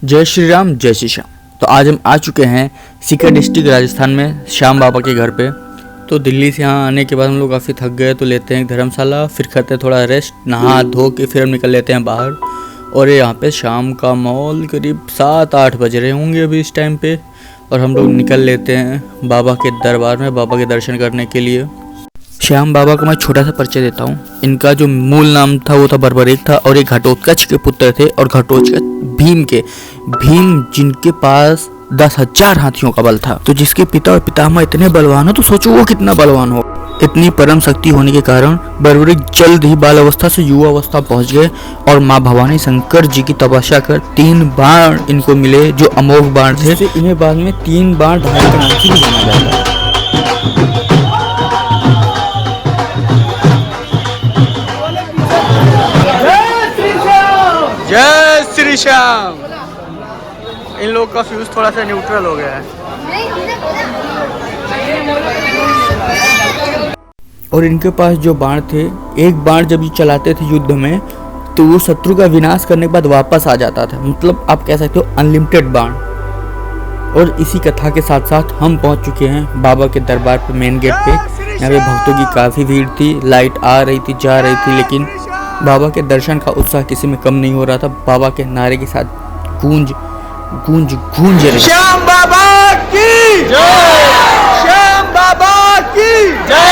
जय श्री राम, जय श्री श्याम। तो आज हम आ चुके हैं सीकर डिस्ट्रिक्ट राजस्थान में श्याम बाबा के घर पे। तो दिल्ली से यहाँ आने के बाद हम लोग काफ़ी थक गए, तो लेते हैं एक धर्मशाला, फिर करते हैं थोड़ा रेस्ट, नहा धो के फिर हम निकल लेते हैं बाहर। और यहाँ पे शाम का माहौल करीब 7-8 बज रहे होंगे अभी इस टाइम पे, और हम लोग निकल लेते हैं बाबा के दरबार में बाबा के दर्शन करने के लिए। श्याम बाबा का मैं छोटा सा परिचय देता हूँ। इनका जो मूल नाम था वो था बर्बरीक था, और ये घटोत्कच के पुत्र थे, और घटोत्कच भीम जिनके पास 10,000 हाथियों का बल था। तो जिसके पिता और पितामह इतने बलवान हो, तो सोचो वो कितना बलवान हो। इतनी परम शक्ति होने के कारण बर्बरीक जल्द ही बाल अवस्था से युवा अवस्था पहुंच गए, और माँ भवानी शंकर जी की तपस्या कर 3 बाण इनको मिले, जो अमोघ बाण थे। इन्हें बाद में 3 बाण धारण के नाम से भी जाना जाता है। जय श्री श्याम। इन लोग का फ्यूज थोड़ा सा न्यूट्रल हो गया है। और इनके पास जो बाण थे, एक बाण जब ये चलाते थे युद्ध में, तो वो शत्रु का विनाश करने के बाद वापस आ जाता था। मतलब आप कह सकते हो अनलिमिटेड बाण। और इसी कथा के साथ साथ हम पहुंच चुके हैं बाबा के दरबार पे, मेन गेट पे। यहाँ पे भक्तों की काफ़ी भीड़ थी, लाइट आ रही थी, जा रही थी, लेकिन बाबा के दर्शन का उत्साह किसी में कम नहीं हो रहा था। बाबा के नारे के साथ गूंज रही। श्याम बाबा की जय, श्याम बाबा की जय,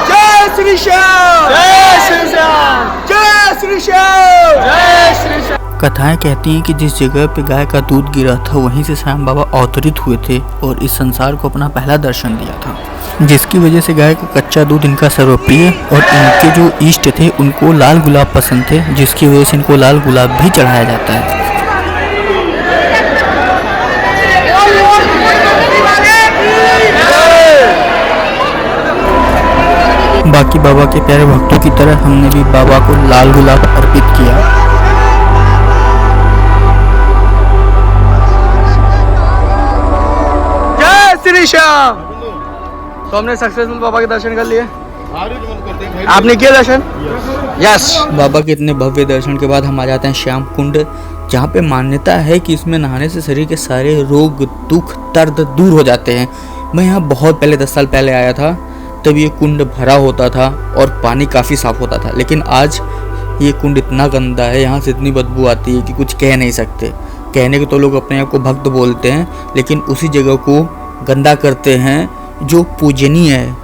जय श्री श्याम, जय श्री श्याम, जय श्री श्याम, जय श्री श्याम। कथाएं कहती हैं कि जिस जगह पे गाय का दूध गिरा था, वहीं से श्याम बाबा अवतरित हुए थे और इस संसार को अपना पहला दर्शन दिया था, जिसकी वजह से गाय का कच्चा दूध इनका सर्वप्रिय। और इनके जो इष्ट थे उनको लाल गुलाब पसंद थे, जिसकी वजह से इनको लाल गुलाब भी चढ़ाया जाता है। बाकी बाबा के प्यारे भक्तों की तरह हमने भी बाबा को लाल गुलाब अर्पित किया। जय श्री श्याम। तो हमने सक्सेसफुल बाबा के दर्शन कर लिए। आपने किया दर्शन? यस। बाबा के इतने भव्य दर्शन के बाद हम आ जाते हैं श्याम कुंड, जहाँ पे मान्यता है कि इसमें नहाने से शरीर के सारे रोग, दुख, दर्द दूर हो जाते हैं। मैं यहाँ बहुत पहले 10 साल पहले आया था, तब ये कुंड भरा होता था और पानी काफ़ी साफ होता था। लेकिन आज ये कुंड इतना गंदा है, यहाँ से इतनी बदबू आती है कि कुछ कह नहीं सकते। कहने के तो लोग अपने आप को भक्त बोलते हैं, लेकिन उसी जगह को गंदा करते हैं जो पूजनीय है।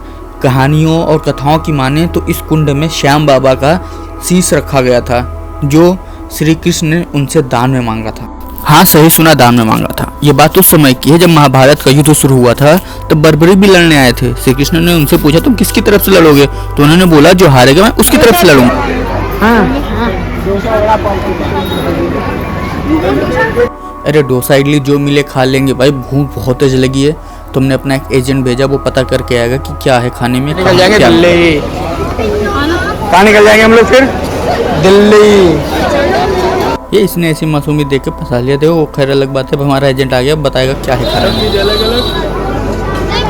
कहानियों और कथाओं की माने तो इस कुंड में श्याम बाबा का शीश रखा गया था, जो श्री कृष्ण ने उनसे दान में मांगा था। हाँ, सही सुना, दान में मांगा था। ये बात उस समय की है जब महाभारत का युद्ध शुरू हुआ था, तब बर्बरीक भी लड़ने आए थे। श्री कृष्ण ने उनसे पूछा तुम किसकी तरफ से लड़ोगे, तो उन्होंने बोला जो हारेगा मैं उसकी तरफ से लड़ूंगा। अरे डोसा इडली जो मिले खा लेंगे भाई, भूख बहुत तेज लगी है। तुमने अपना एक एजेंट भेजा, वो पता करके आएगा कि क्या है खाने में। निकल जाएंगे दिल्ली। कहाँ निकल जाएंगे हम लोग फिर? दिल्ली। ये इसने ऐसी मासूमियत देख के फंसा लिया। देखो खैर अलग बात है, हमारा एजेंट आ गया, बताएगा क्या है खाने में। अलग-अलग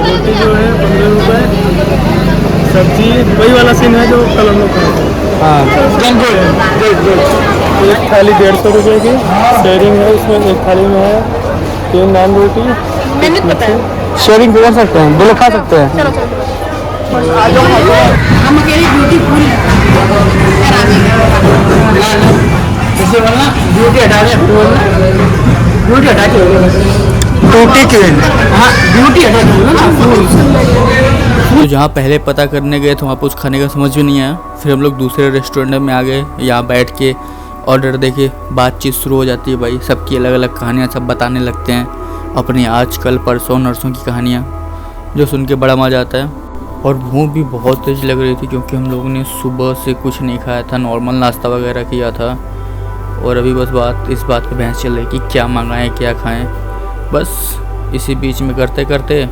रोटी जो है 15 रुपए, सब्जी वही वाला सीन है जो कल हम लोग खाए थे। हाँ, एक थाली 150 रुपये की शेयरिंग है। उसमें एक थाली में है 3 नान रोटी। मैंने पता है शेयरिंग कर सकते हैं, दो लोग खा सकते हैं। चलो हम अकेली ब्यूटीफुल जैसे बोलना ब्यूटी हटा दे, ब्यूटी हटा के ब्यूटी क्वीन। हाँ, ब्यूटी हटा के ना। तो जहाँ पहले पता करने गए थे वहाँ पर उस खाने का समझ भी नहीं आया। फिर हम लोग दूसरे रेस्टोरेंट में आ गए, यहाँ बैठ के ऑर्डर देके बातचीत शुरू हो जाती है भाई। सबकी अलग अलग कहानियाँ सब बताने लगते हैं, अपनी आज कल परसों नरसों की कहानियाँ, जो सुन के बड़ा मज़ा आता है। और भूख भी बहुत तेज लग रही थी, क्योंकि हम लोगों ने सुबह से कुछ नहीं खाया था, नॉर्मल नाश्ता वगैरह किया था। और अभी बस इस बात पे बहस चल रही कि क्या मंगाएं क्या खाएं। बस इसी बीच में करते करते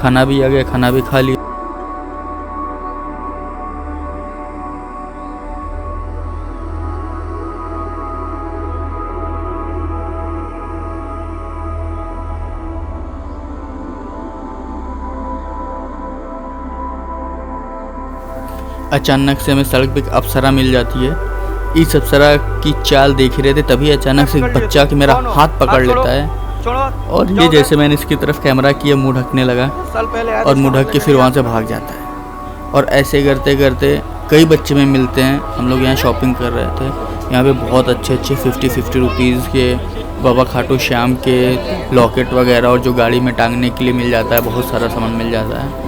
खाना भी आ गया, खाना भी खा लिया। अचानक से हमें सड़क पे एक अप्सरा मिल जाती है इस अप्सरा की चाल देख रहे थे, तभी अचानक से एक बच्चा कि मेरा हाथ पकड़ लेता है और ये जैसे मैंने इसकी तरफ कैमरा किया मुंह ढकने लगा और मुंह ढक के फिर वहाँ से भाग जाता है। और ऐसे करते करते कई बच्चे में मिलते हैं। हम लोग यहाँ शॉपिंग कर रहे थे, यहाँ पे बहुत अच्छे 50-50 रुपीज़ के बाबा खाटू श्याम के लॉकेट वगैरह और जो गाड़ी में टांगने के लिए मिल जाता है, बहुत सारा सामान मिल जाता है।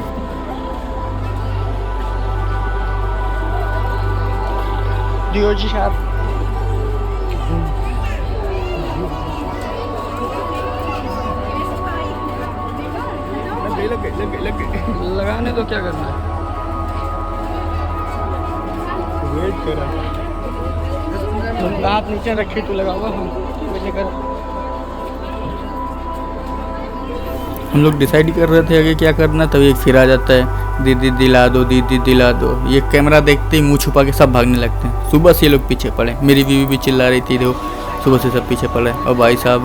लगाने तो क्या करना है, वेट कर रहा है। तुम हाथ नीचे रखी तो लगाओ। हम लोग डिसाइड कर रहे थे आगे क्या करना, तभी एक फिर आ जाता है, दीदी दिला दो, दीदी दिला दो। ये कैमरा देखते ही मुंह छुपा के सब भागने लगते हैं। सुबह से ये लोग पीछे पड़े, मेरी बीवी भी चिल्ला रही थी, देखो सुबह से सब पीछे पड़े। और भाई साहब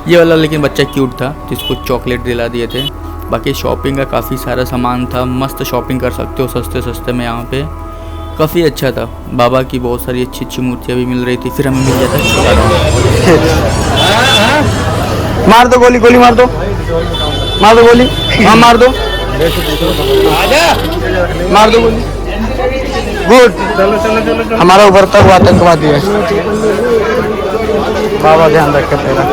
ये वाला लेकिन बच्चा क्यूट था जिसको चॉकलेट दिला दिए थे। बाकी शॉपिंग का काफ़ी सारा सामान था, मस्त शॉपिंग कर सकते हो सस्ते सस्ते में। यहाँ पे काफ़ी अच्छा था, बाबा की बहुत सारी अच्छी अच्छी मूर्तियाँ भी मिल रही थी। फिर हमें मिल जाता है मार दो गोली, गोली मार दो, मार दो गोली, हाँ मार दो, मार दो गोली। गुड, हमारा उभरता हुआ आतंकवादी है। बाबा ध्यान रखे तेरा।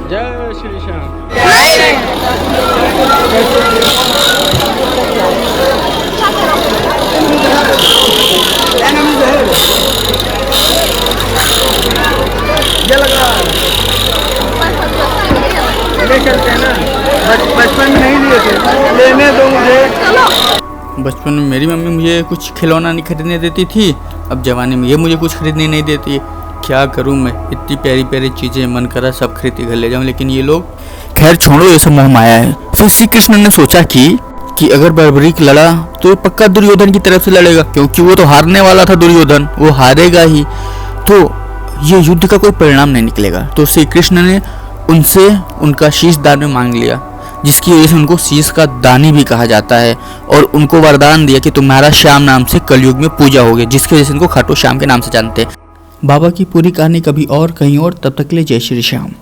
जय श्री श्याम। ले चलते हैं ना, बचपन में नहीं लिए थे, लेने दो मुझे। बचपन में मेरी मम्मी मुझे कुछ खिलौना नहीं खरीदने देती थी, अब जवानी में ये मुझे कुछ खरीदने नहीं देती। क्या करूं मैं, इतनी प्यारी प्यारी चीज़ें मन करा सब खरीद के घर ले जाऊं, लेकिन ये लोग। खैर छोड़ो, ये सब मोह माया है। फिर श्री कृष्ण ने सोचा कि अगर बर्बरीक लड़ा तो ये पक्का दुर्योधन की तरफ से लड़ेगा, क्योंकि वो तो हारने वाला था, दुर्योधन वो हारेगा ही, तो ये युद्ध का कोई परिणाम नहीं निकलेगा। तो श्री कृष्ण ने उनसे उनका शीश दान में मांग लिया, जिसकी वजह से उनको शीश का दानी भी कहा जाता है। और उनको वरदान दिया कि तुम्हारा श्याम नाम से कलयुग में पूजा होगी, जिसकी वजह से इनको खाटू श्याम के नाम से जानते हैं। बाबा की पूरी कहानी कभी और कहीं और, तब तक के लिए जय श्री श्याम।